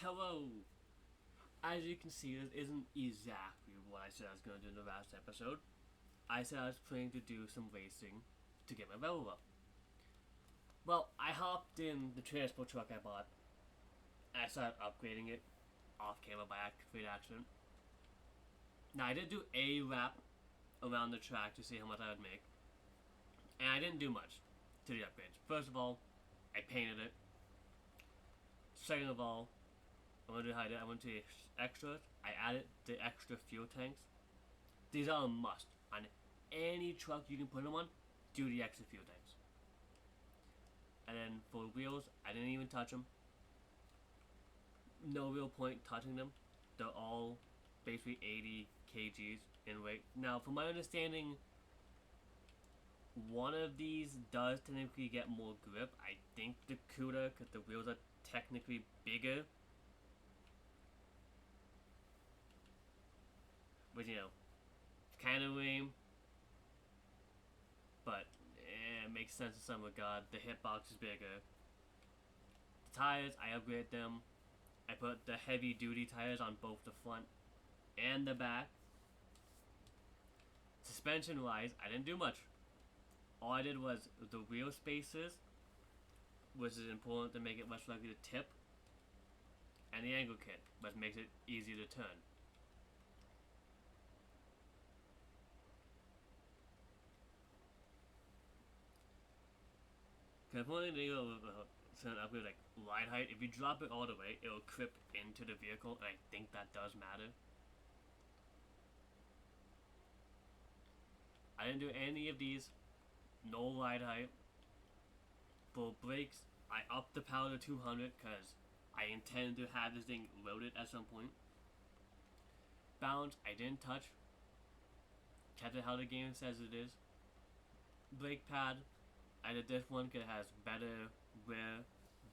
Hello. As you can see, this isn't exactly what I said I was going to do in the last episode. I said I was planning to do some racing to get my level up. Well, I hopped in the transport truck I bought, and I started upgrading it off camera by complete accident. Now, I did do a lap around the track to see how much I would make, and I didn't do much to the upgrades. First of all, I painted it. Second of all, I went to hide it. I went to the extras. I added the extra fuel tanks. These are a must on any truck you can put them on. Do the extra fuel tanks. And then for wheels, I didn't even touch them. No real point touching them. They're all basically 80 kgs in weight. Now, from my understanding, one of these does technically get more grip. I think the Cuda, because the wheels are technically bigger. But kind of lame. But it makes sense in some regard. The hitbox is bigger. The tires, I upgraded them. I put the heavy duty tires on both the front and the back. Suspension wise, I didn't do much. All I did was the wheel spacers, which is important to make it much likely to tip, and the angle kit, which makes it easier to turn. Because one thing to do with an upgrade like ride height, if you drop it all the way, it'll clip into the vehicle, and I think that does matter. I didn't do any of these. No ride height. For brakes, I upped the power to 200 because I intend to have this thing loaded at some point. Balance, I didn't touch. Kept it how the game says it is. Brake pad, I did this one because it has better wear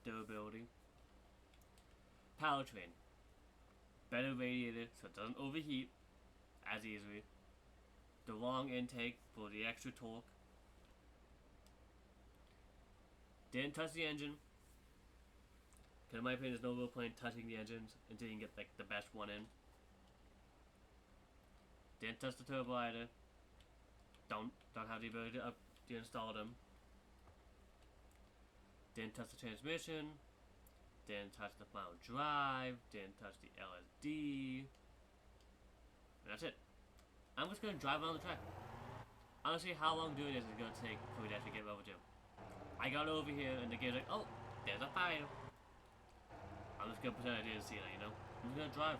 durability. Powertrain, better radiator so it doesn't overheat as easily. The long intake for the extra torque. Didn't touch the engine. Because in my opinion, there's no real point touching the engines until you can get like the best one in. Didn't touch the turbo either. Don't have the ability to install them. Didn't touch the transmission. Didn't touch the final drive. Didn't touch the LSD. And that's it. I'm just gonna drive around the track. Honestly, how long doing this is gonna take for me to actually get level 2. I got over here and the game's like, oh, there's a fire. I'm just gonna pretend I didn't see that, I'm just gonna drive.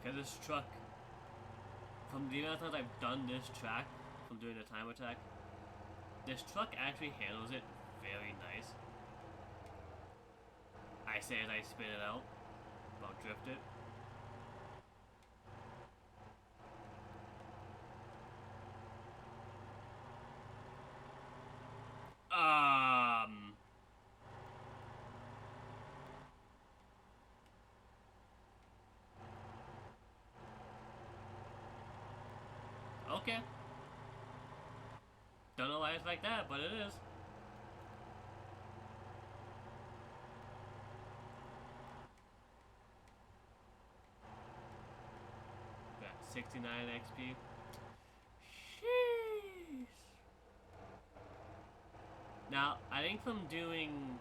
Because this truck, from the amount of times I've done this track, from doing the time attack, this truck actually handles it very nice. I say as I spin it out, I'll drift it. Okay. Don't know why it's like that, but it is. Got 69 XP. Sheesh. Now, I think from doing...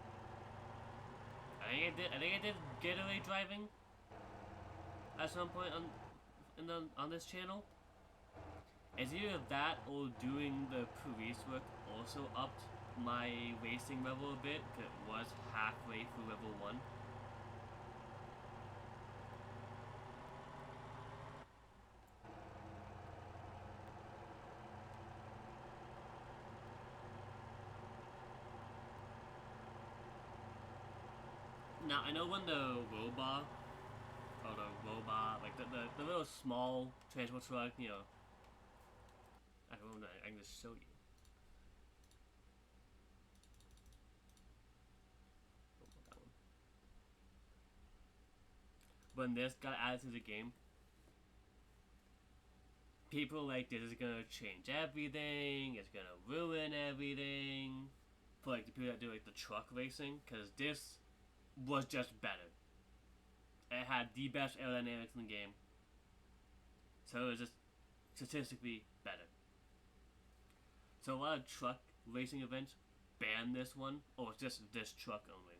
I think I did getaway driving at some point on this channel. It's either that or doing the police work also upped my racing level a bit, because it was halfway through level 1. Now, I know when the robot, like the little small transport truck, I can just show you. Oh, that one. when this got added to the game, people like this is gonna change everything. It's gonna ruin everything. For like the people that do like the truck racing, because this was just better. It had the best aerodynamics in the game, so it was just statistically better. So a lot of truck racing events ban this one, or it's just this truck only.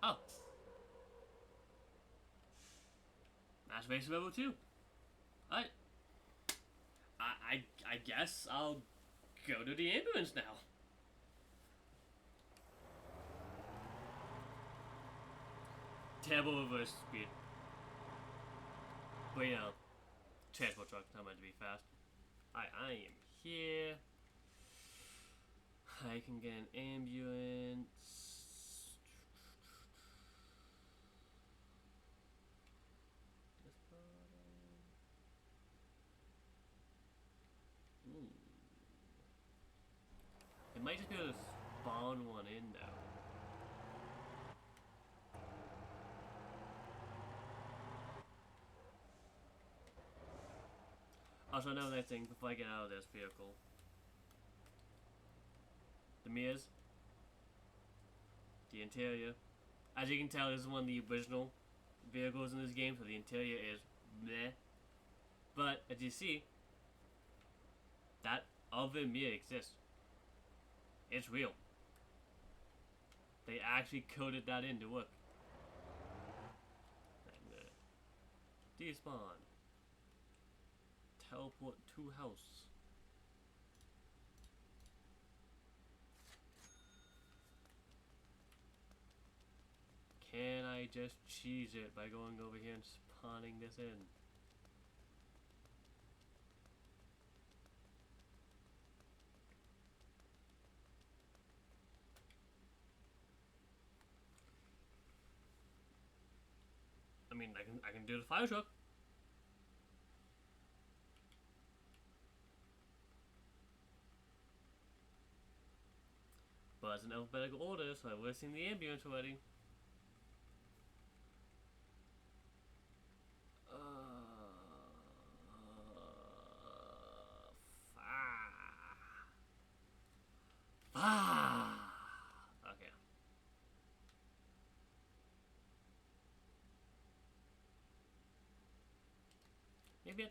Oh, that's Racer Level 2. I, I guess I'll go to the ambulance now. Terrible reverse speed. But you know, transport truck's not meant to be fast. I am here. I can get an ambulance. Ooh. It might just be able to spawn one in though. Also, another thing before I get out of this vehicle. The mirrors. The interior. As you can tell, this is one of the original vehicles in this game, so the interior is meh. But, as you see, that other mirror exists. It's real. They actually coded that in to work. And, despawn. Teleport to house. Can I just cheese it by going over here and spawning this in? I mean, I can do the fire truck. But it's an alphabetical order, so I would have seen the ambulance already. Okay.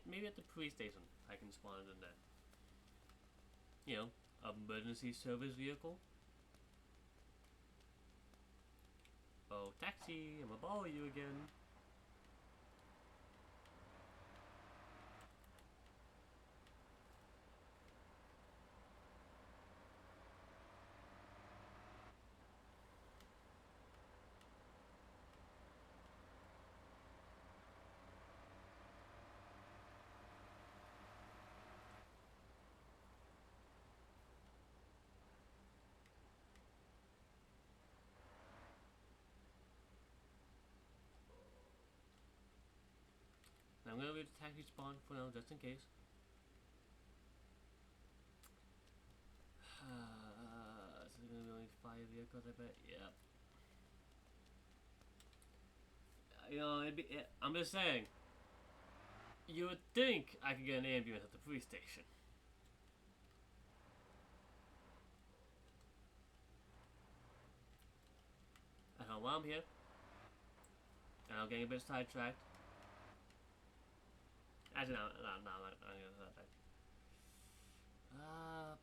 Maybe at the police station I can spawn it in there. You know, emergency service vehicle. Oh, taxi! I'm gonna borrow you again. I'm gonna leave the taxi spawn for now, just in case. So there's gonna be only 5 vehicles, I bet. Yep. You know, I'm just saying. You would think I could get an ambulance at the police station. I don't know why I'm here. And I'm getting a bit sidetracked. Actually, no, I'm not gonna do that. No.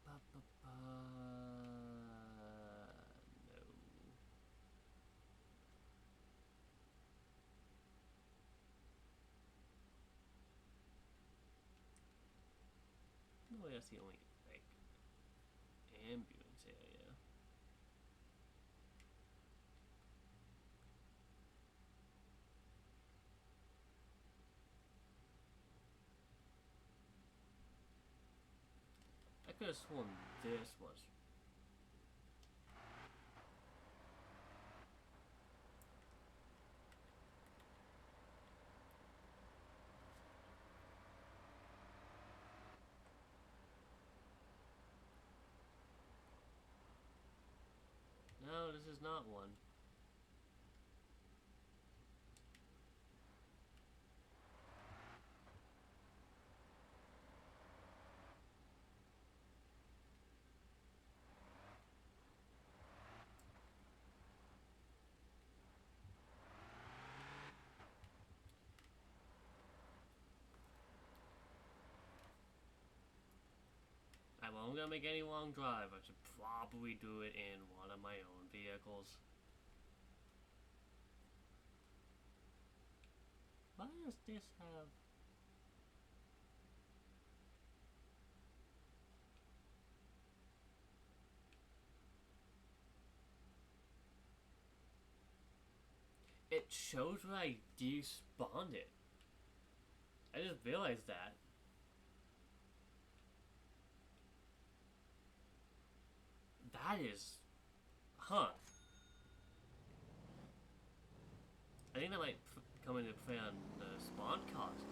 No, that's the only, like, ambulance area. I could have sworn this was. No, this is not one. I won't gonna make any long drive. I should probably do it in one of my own vehicles. Why does this have... It shows when I despawned it. I just realized that. That is... Huh. I think that might come into play on the spawn cost.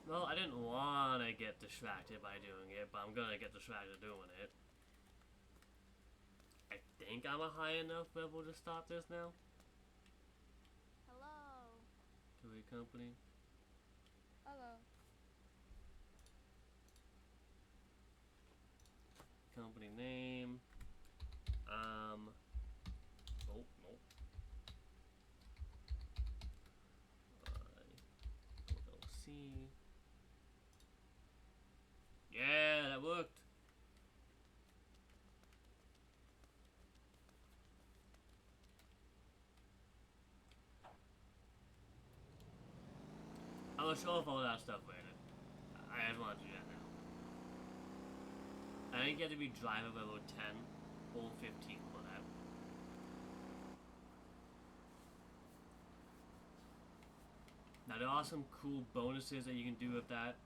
Well, I didn't want to get distracted by doing it, but I'm gonna get distracted doing it. I think I'm a high enough level to stop this now. Hello. Toy company. Hello. Company name. Oh, nope. LLC. Yeah, that worked. I'm gonna show off all that stuff later. I just want to do that now. I think you have to be driver level 10 or 15 for that. Now there are some cool bonuses that you can do with that.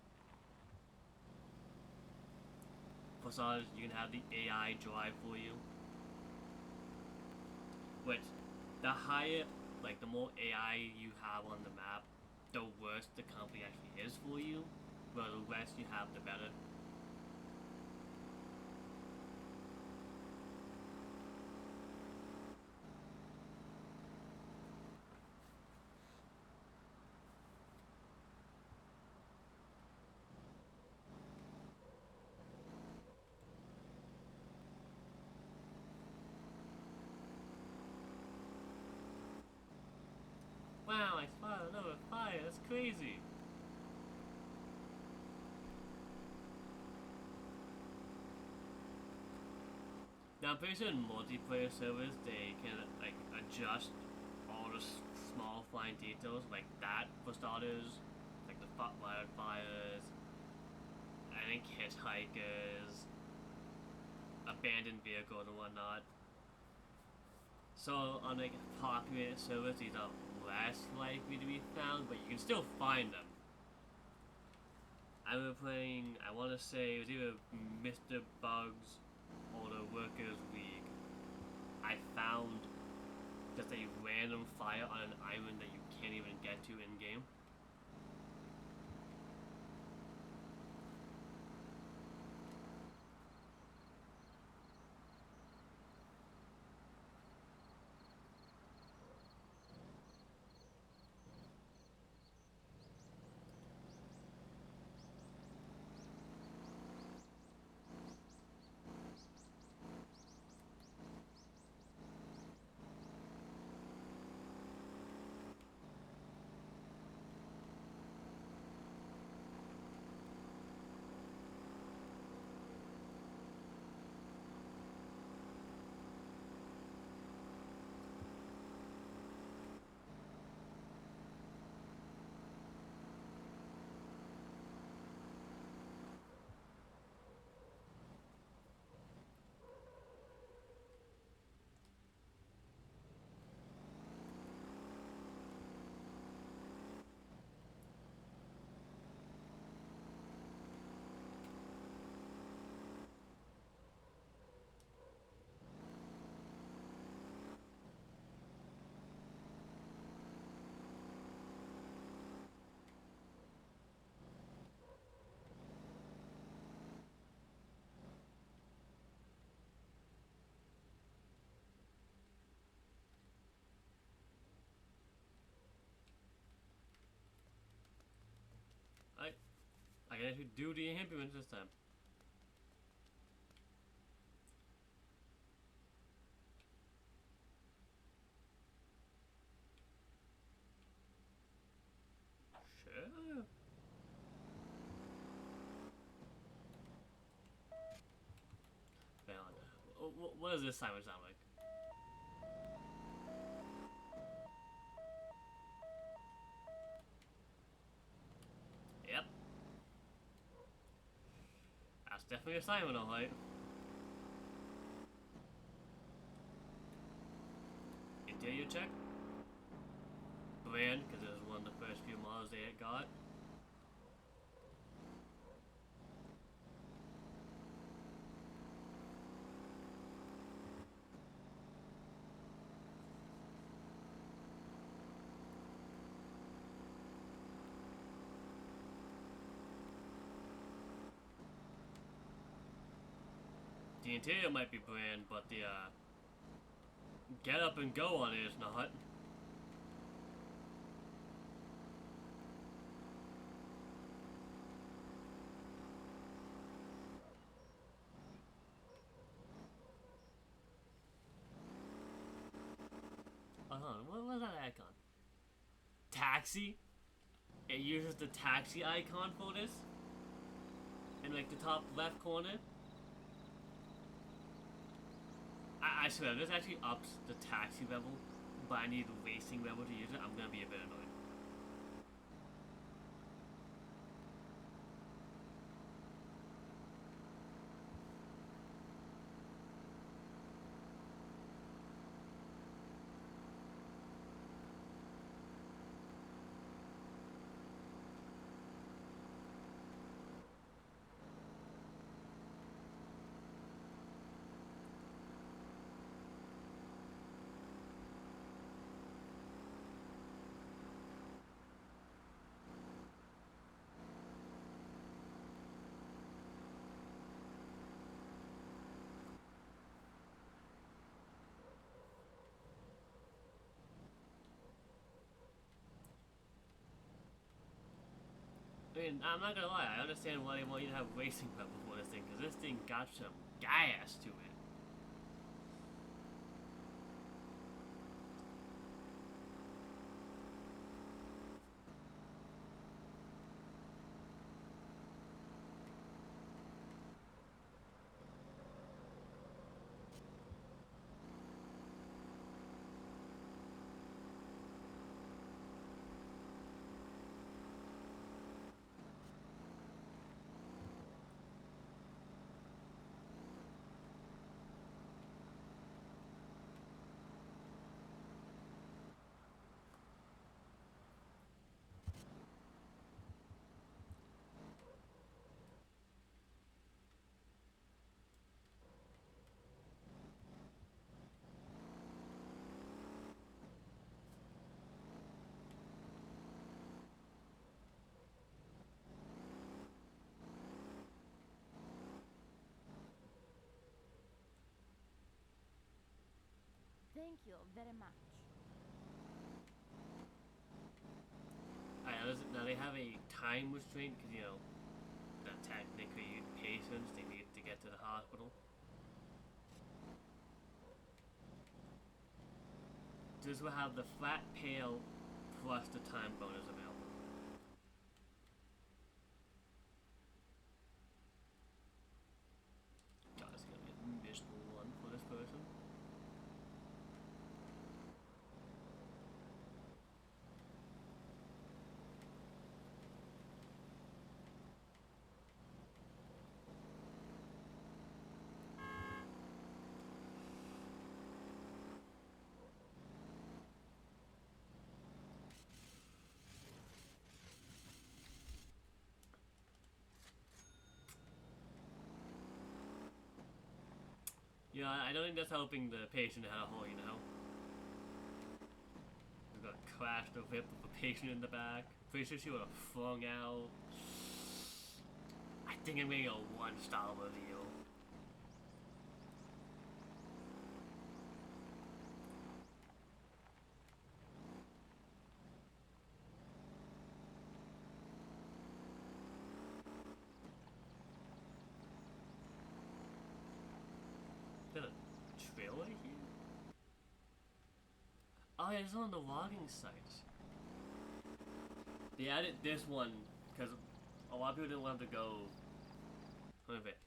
For starters, you can have the AI drive for you. Which, the higher, like the more AI you have on the map, the worse the company actually is for you. But the less you have, the better. Wow, I spotted another fire, that's crazy. Now I'm pretty sure in multiplayer servers they can like adjust all the small fine details like that for starters, like the wildfires, I think hitchhikers, abandoned vehicles and whatnot. So on like popular servers these are less likely to be found, but you can still find them. I remember playing, I want to say it was either Mr. Bugs or the Workers League, I found just a random fire on an island that you can't even get to in game. I can actually do the inhibitors this time. Sure. Hang on. What does this siren sound like? Yep. That's definitely a siren, alright. Interior check. Brand, because it was one of the first few models they had got. The interior might be brand, but the get up and go on it is not. What was that icon? Taxi? It uses the taxi icon for this? In like the top left corner? I swear, this actually ups the taxi level, but I need the racing level to use it. I'm gonna be a bit annoyed. I mean, I'm not gonna lie, I understand why they want you to have racing level for this thing, because this thing got some gas to it. Thank you very much. Now they have a time restraint because, you know, that technically patients, they need to get to the hospital. This will have the flat pail plus the time bonus available. God, it's gonna be a miserable one for this person. Yeah, I don't think that's helping the patient at all, you know? We got crashed the whip with a patient in the back. Pretty sure she would have flung out. I think I'm getting a 1-star review. Is that a trailer here? Oh yeah, it's on the logging sites. They added this one because a lot of people didn't want to go.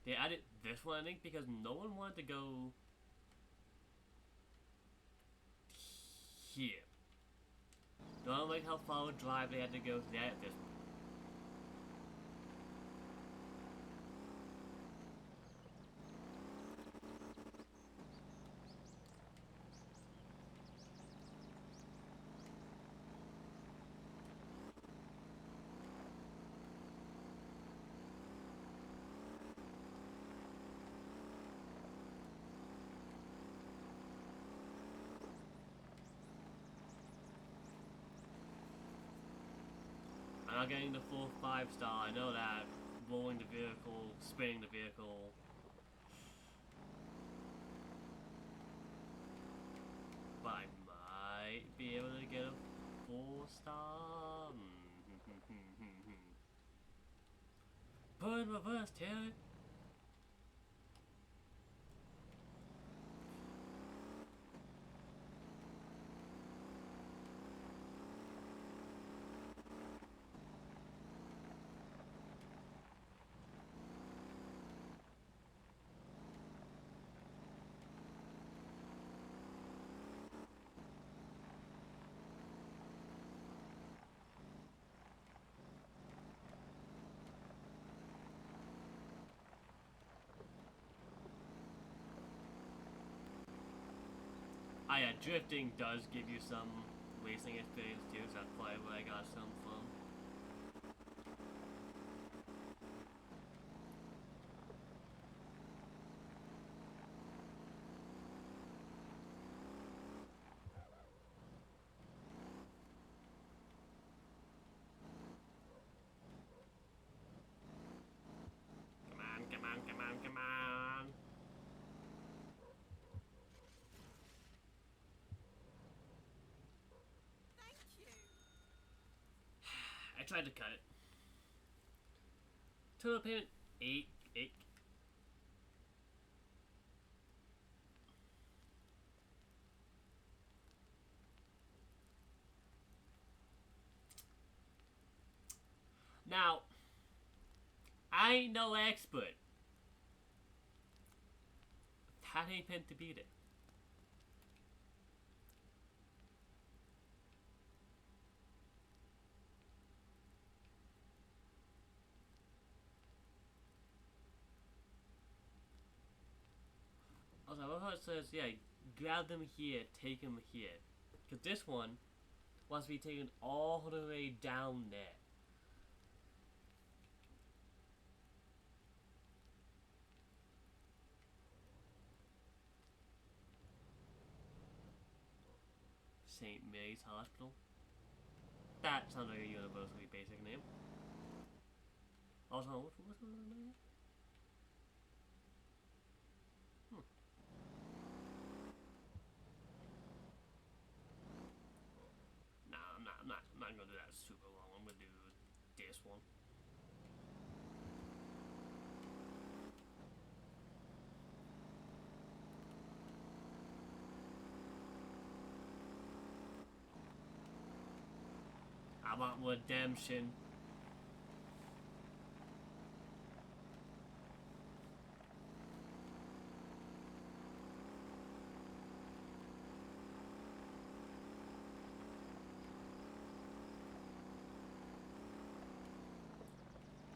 They added this one, I think, because no one wanted to go here. Don't like how far a drive they had to go. They added this one. I'm not getting the full 5-star. I know that. Rolling the vehicle, spinning the vehicle. But I might be able to get a 4-star. Put in reverse, Terry. Yeah, drifting does give you some racing experience too, so that's probably where I got some from. Come on. Thank you. I tried to cut it. Total payment 8. Now, I ain't no expert. That ain't meant to beat it. Also, I love how it says, yeah, grab them here, take them here. Because this one wants to be taken all the way down there. St. Mary's Hospital. That sounds like a universally basic name. Also, what's the name? that's super long. I'm gonna do this one. I want redemption.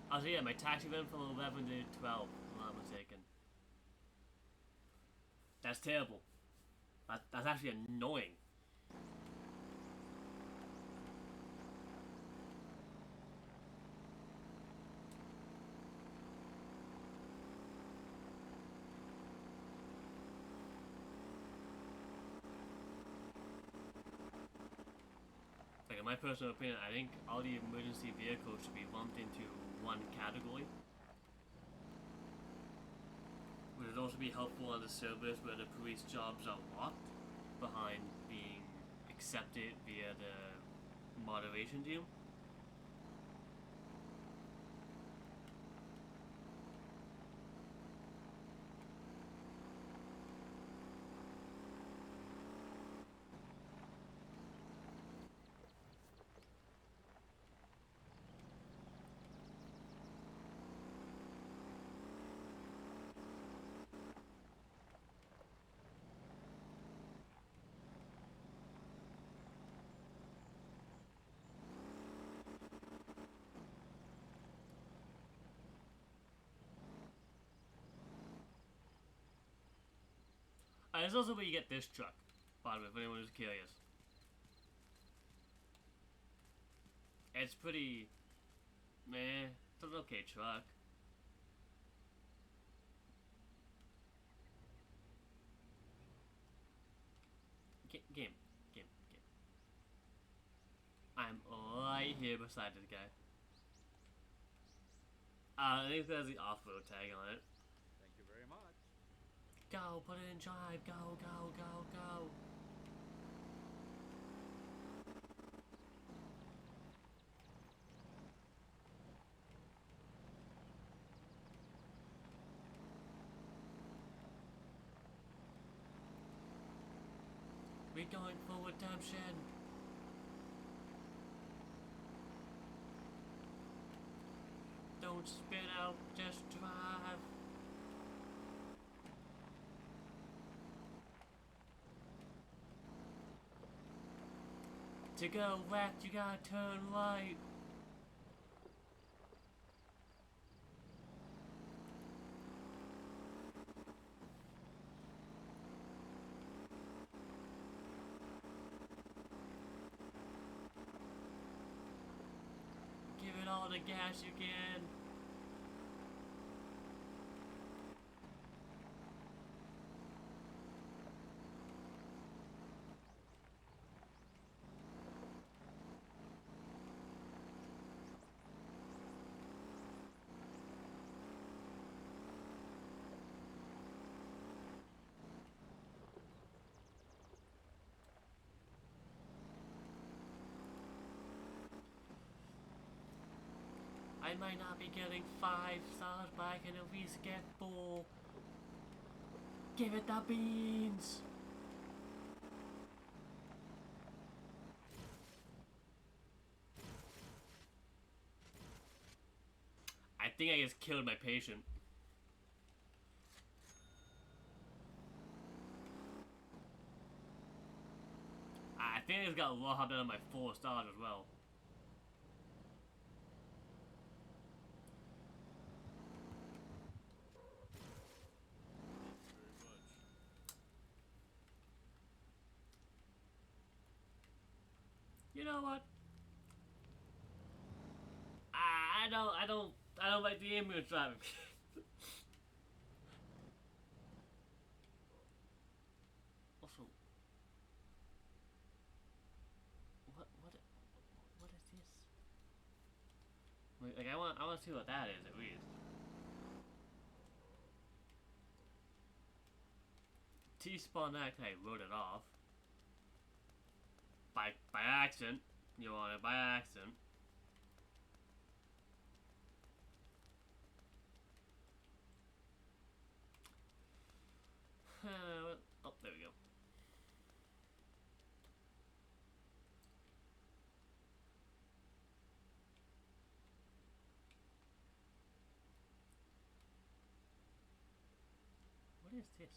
Oh, so yeah, my taxi went from 11 to 12, if I'm not mistaken. That's terrible. That's actually annoying. Like, in my personal opinion, I think all the emergency vehicles should be lumped into one category. Would it also be helpful on the service where the police jobs are locked behind being accepted via the moderation team? There's also where you get this truck, by the way, if anyone is curious. It's pretty meh. It's an okay truck. Game. I'm right here beside this guy. I think there's the off-road tag on it. Thank you very much. Go, put it in drive. Go. We're going for redemption. Don't spit out, just drive. To go left, you gotta turn right. Give it all the gas you can. I might not be getting 5 stars, but I can at least get 4. Give it the beans! I think I just killed my patient. I think I just got robbed out of my 4 stars as well. You know what? I don't like the ambulance driving. Also, what is this? Like I want to see what that is at least. T-Spawn Act, I wrote it off. By accident. You're on it by accident. Oh, there we go. What is this?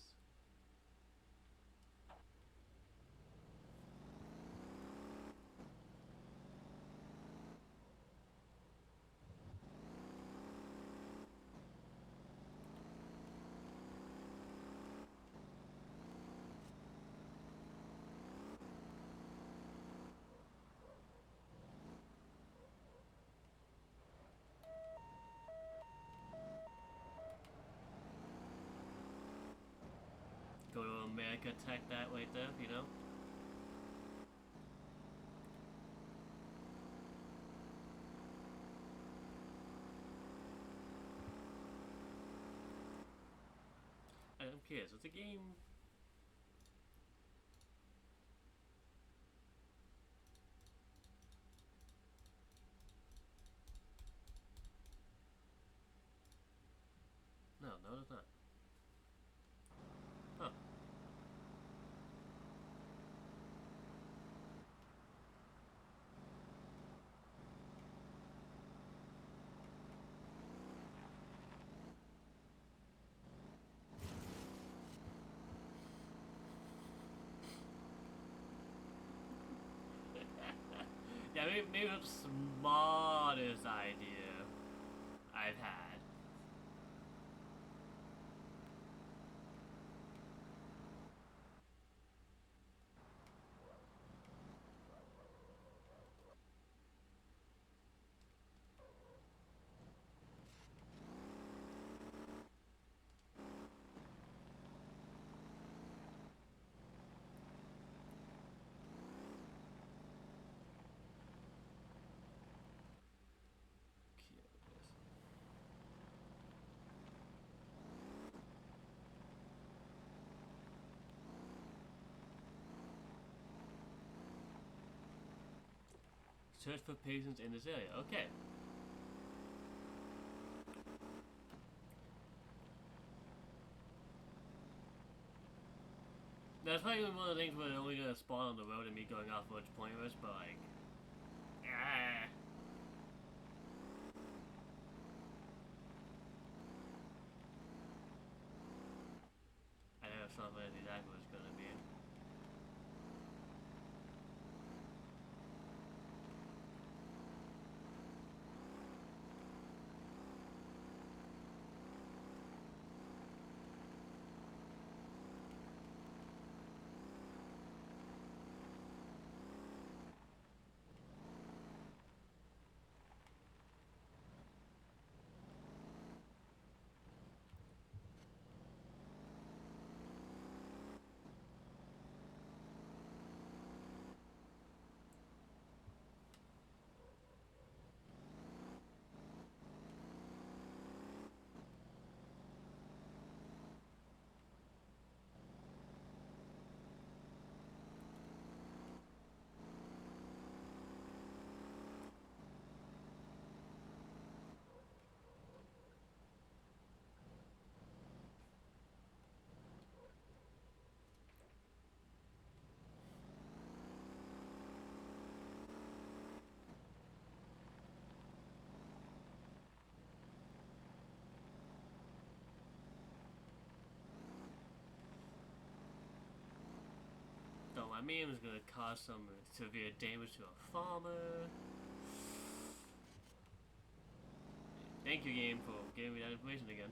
Go to America Tech that right there, you know? I'm curious, what's the game? No, it's not. Huh. Yeah, maybe the smartest idea I've had. Search for patients in this area. Okay. That's probably one of the things where they're only gonna spawn on the road and me going off which pointless, but like, ah. I know something exactly what it's gonna be. So my meme is gonna cause some severe damage to a farmer. Thank you, game, for giving me that information again.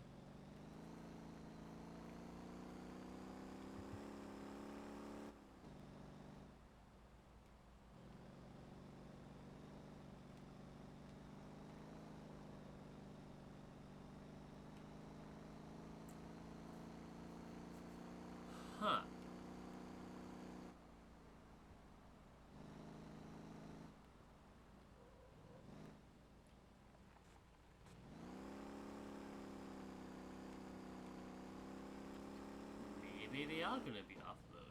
Huh. Maybe they are gonna be off-road.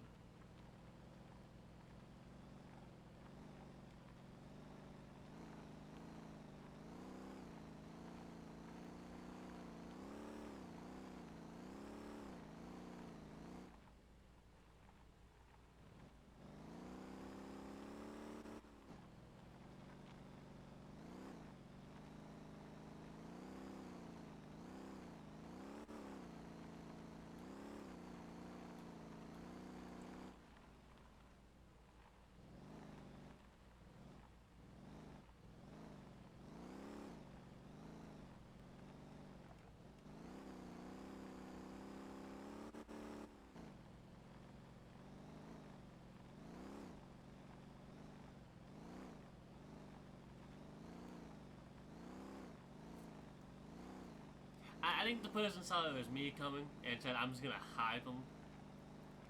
I think the person saw it was me coming and said, I'm just gonna hide them.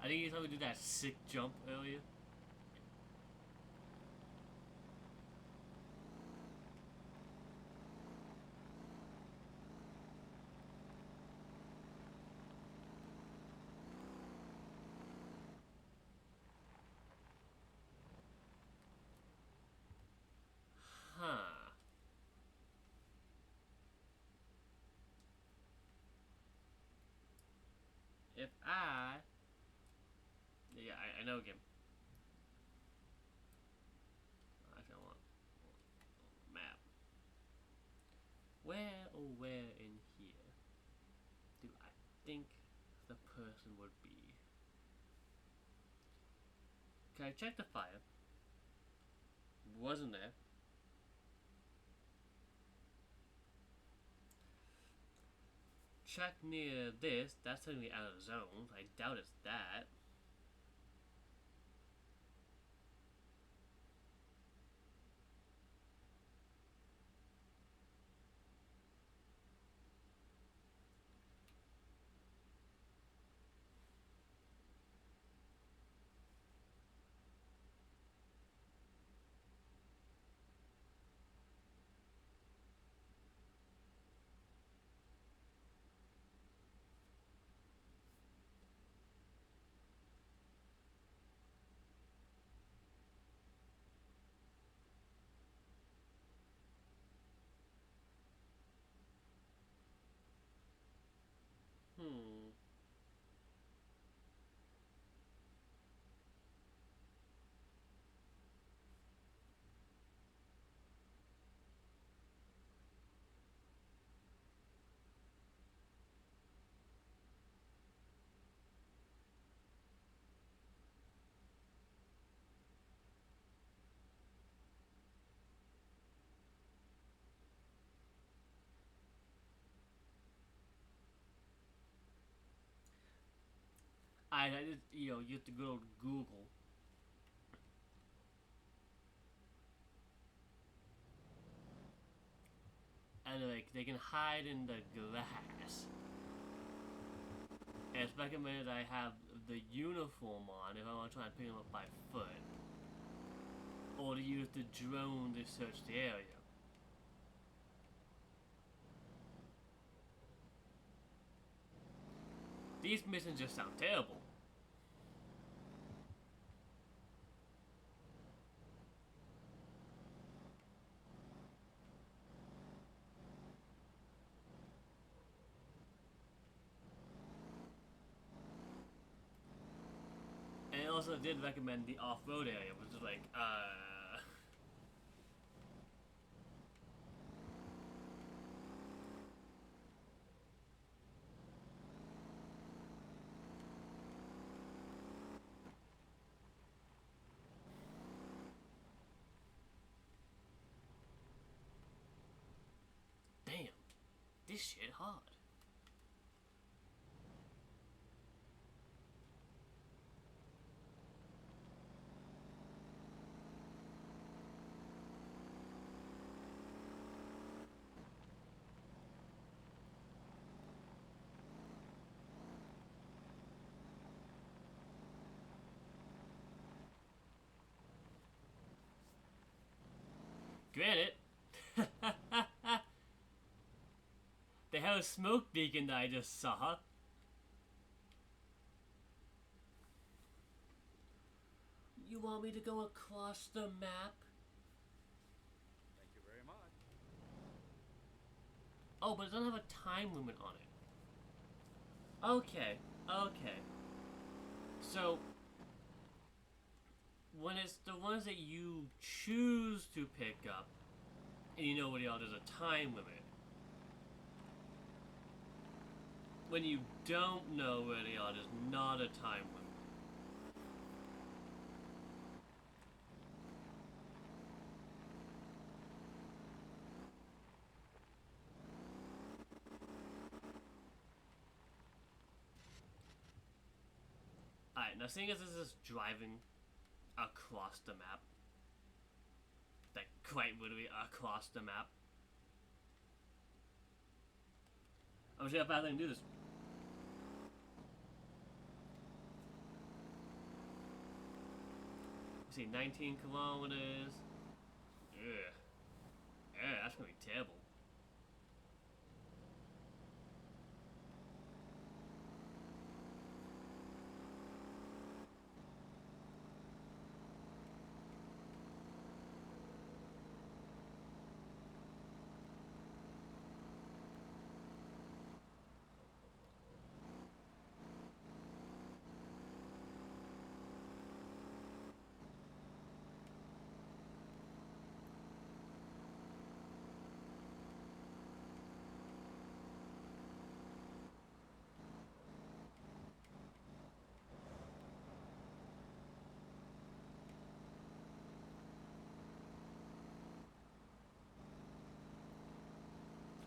I think he saw me do that sick jump earlier. Huh. If I... Yeah, I know him. Actually, I want map. Where, oh where in here do I think the person would be? Can I check the fire? Wasn't there? Check near this. That's telling me out of zone. I doubt it's that. Hmm. I just, you know, you have to go to Google. And like they can hide in the glass. And it's recommended I have the uniform on if I want to try and pick them up by foot. Or to use the drone to search the area. These missions just sound terrible. And it also did recommend the off-road area, which is like, damn, this shit hard. Granted, they have a smoke beacon that I just saw. You want me to go across the map? Thank you very much. Oh, but it doesn't have a time limit on it. Okay, okay. So, when it's the ones that you choose to pick up, and you know what y'all, there's a time limit. When you don't know where they are, there's not a time limit. Alright, now seeing as this is driving across the map, like quite literally across the map, I'm gonna see how fast I can do this. Let's see, 19 kilometers. Yeah. Yeah, that's gonna be terrible.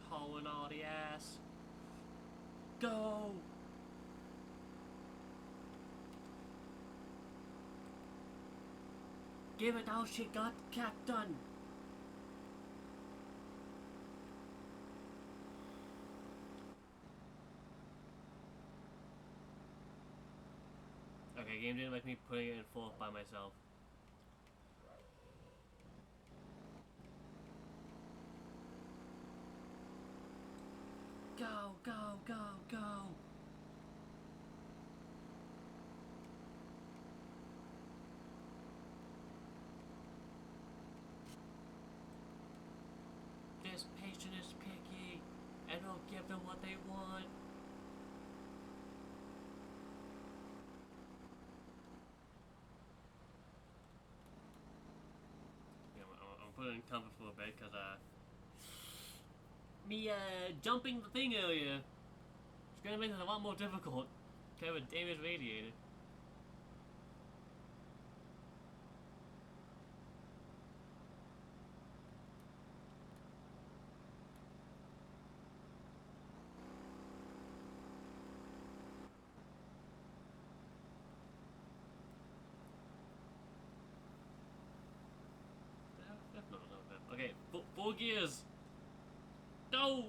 Hauling all the ass. Go! Give it all she got, Captain! Okay, game didn't like me putting it in fourth by myself. Go, go, go, go! This patient is picky, and I'll give them what they want. Yeah, I'm putting in comfort for a bit, cause me jumping the thing earlier, it's gonna make it a lot more difficult. Kind of a damaged radiator. No. Okay, four gears. Go!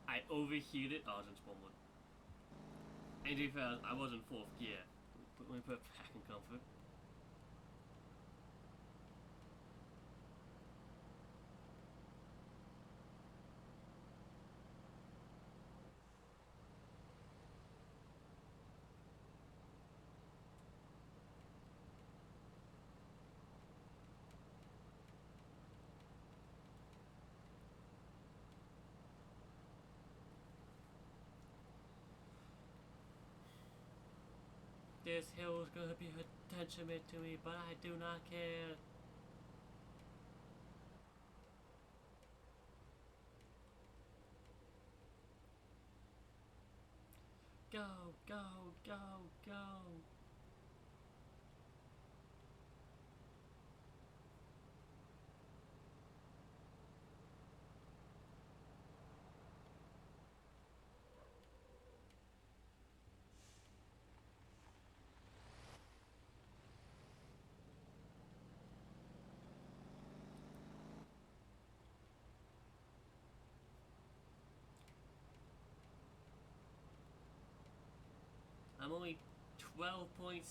I overheated. Oh, I was in spawn mode. And to be fair, I was in fourth gear. Let me put it back in comfort. This hill is gonna be a detriment to me, but I do not care. Go, go, go, go. I'm only 12.7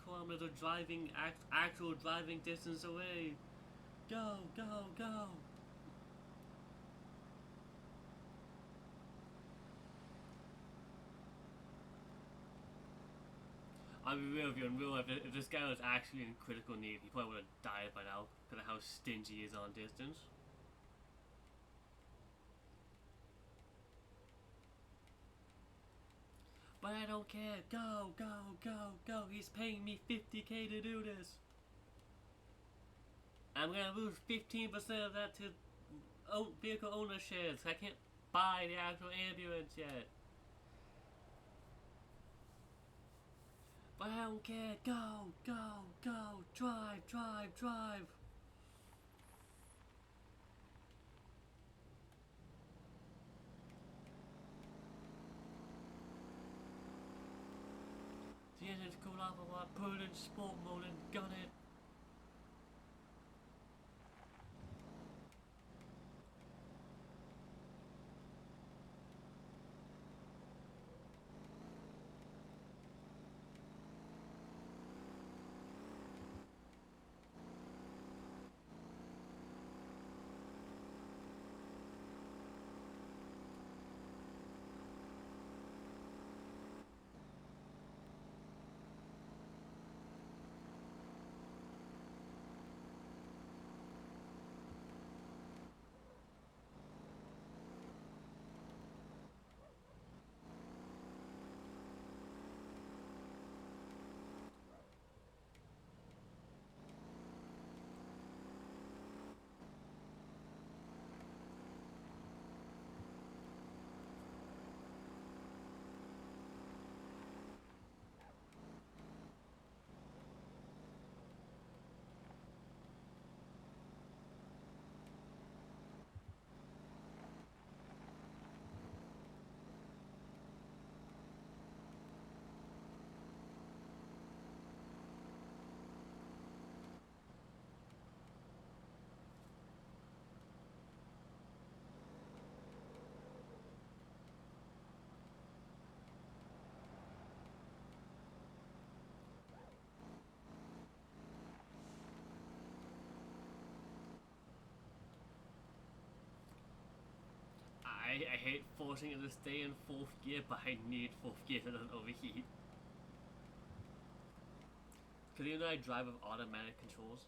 kilometers driving, actual driving distance away. Go, go, go. I'll be real with you, in real life, if this guy was actually in critical need, he probably would have died by now because of how stingy he is on distance. But I don't care. Go, go, go, go. He's paying me 50k to do this. I'm gonna lose 15% of that to vehicle owner shares. I can't by the actual ambulance yet. But I don't care. Go, go, go. Drive, drive, drive. The engine's cooled off a lot. Put it in sport mode and gun it. I hate forcing it to stay in 4th gear, but I need 4th gear to not overheat. Because even though I drive with automatic controls,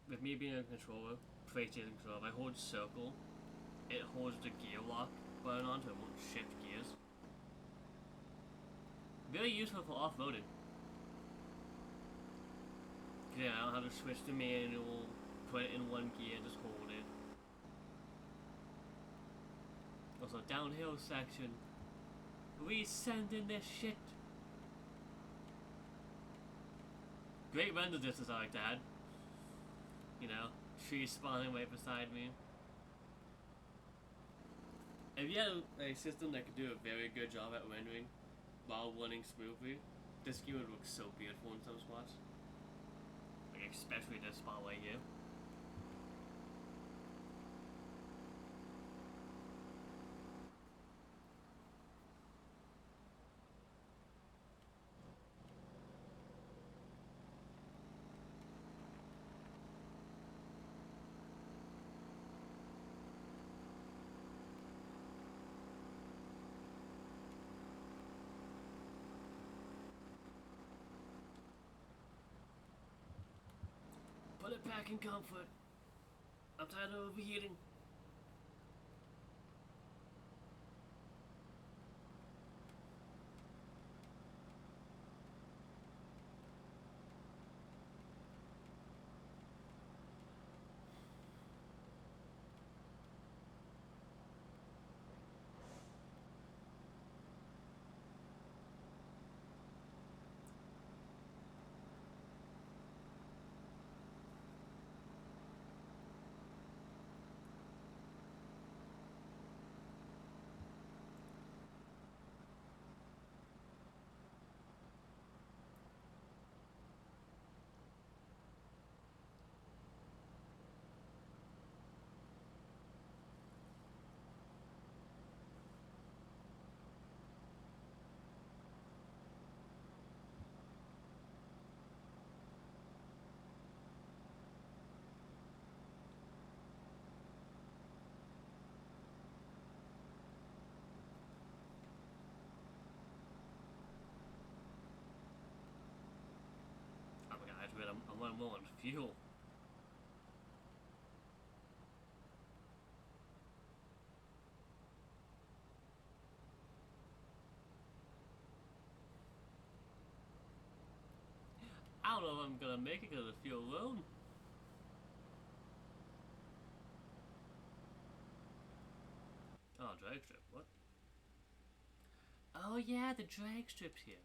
with me being a controller, PlayStation controller, if I hold circle, it holds the gear lock button on so it won't shift gears. Very useful for off-roading. Yeah, I don't have to switch to manual, put it in 1 gear, just hold it. Also, downhill section. We sending this shit. Great render distance I like that. You know, trees spawning right beside me. If you had a system that could do a very good job at rendering while running smoothly, this game would look so beautiful in some spots. Like, especially this spot right here. Put it back in comfort. I'm tired of overheating. Oh my god, I swear I'm running low on fuel. I don't know if I'm gonna make it because of the fuel alone. Oh, drag strip. What? Oh yeah, the drag strip's here.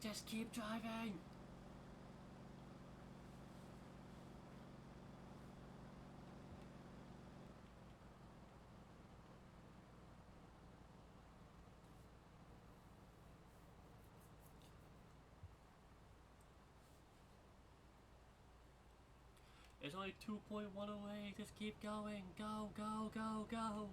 Just keep driving. It's only 2.1 away. Just keep going. Go, go, go, go.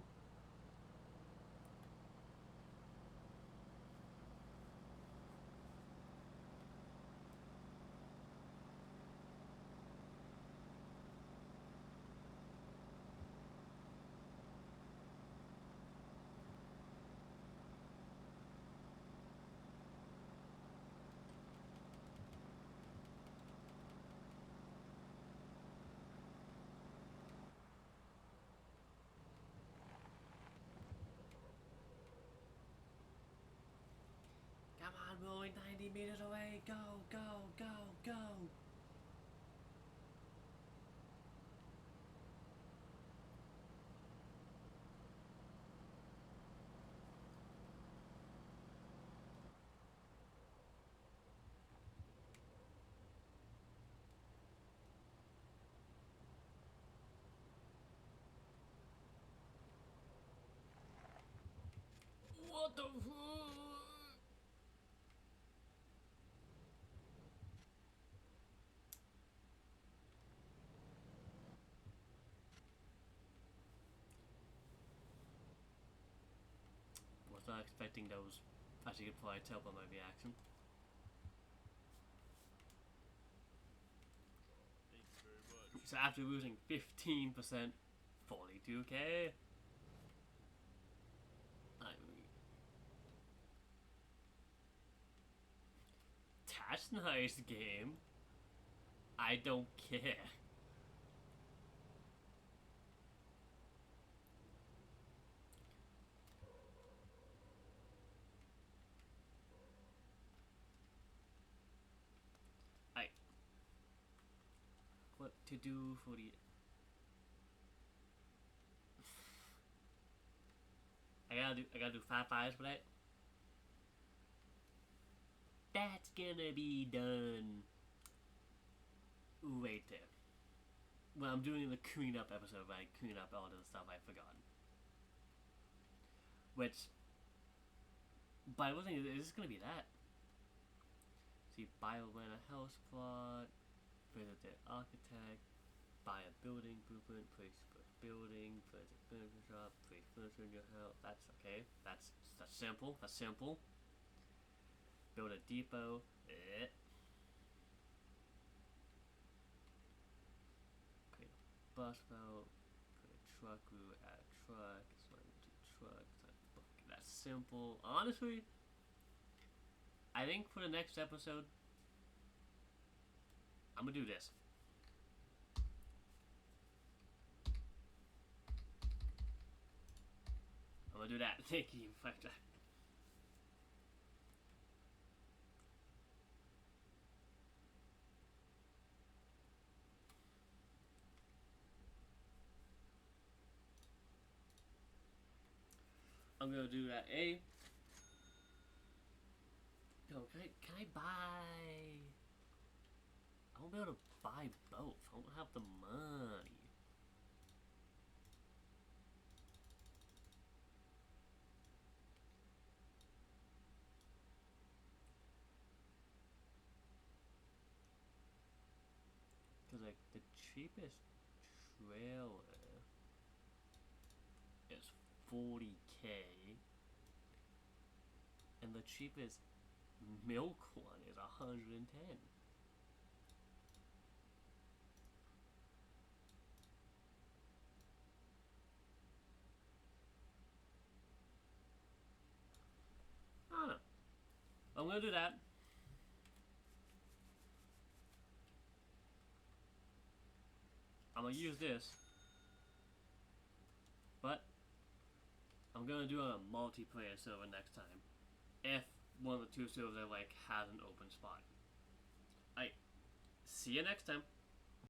Come on, we're only 90 meters away. Go, go, go, go. What the fuck? Was not expecting those, as you could probably tell by my reaction. Thank you very much. So after losing 15%, 42k. I mean, that's nice, game. I don't care. What to do for the... I gotta do 5 fires for that. That's gonna be done. Right there. Well, I'm doing the cleanup episode, right? Clean up all the stuff I've forgotten. Which, but I wasn't. Is this gonna be that? See, buy a rent a house plot, visit the architect, buy a building blueprint, place for a building, place a furniture shop, place furniture in your house. That's okay. That's simple. That's simple. Build a depot. Create a bus route. Put a truck route. Add a truck. It's not into truck. That's simple. Honestly, I think for the next episode, I'm gonna do this. I'm gonna do that. Thank you. I'm gonna do that. Yo, can I buy? I won't be able to buy both. I don't have the money. Cause like the cheapest trailer is 40k, and the cheapest milk one is 110. I don't know. I'm gonna do that. I'm gonna use this, but I'm gonna do it on a multiplayer server next time. If one of the two servers I like has an open spot. See you next time.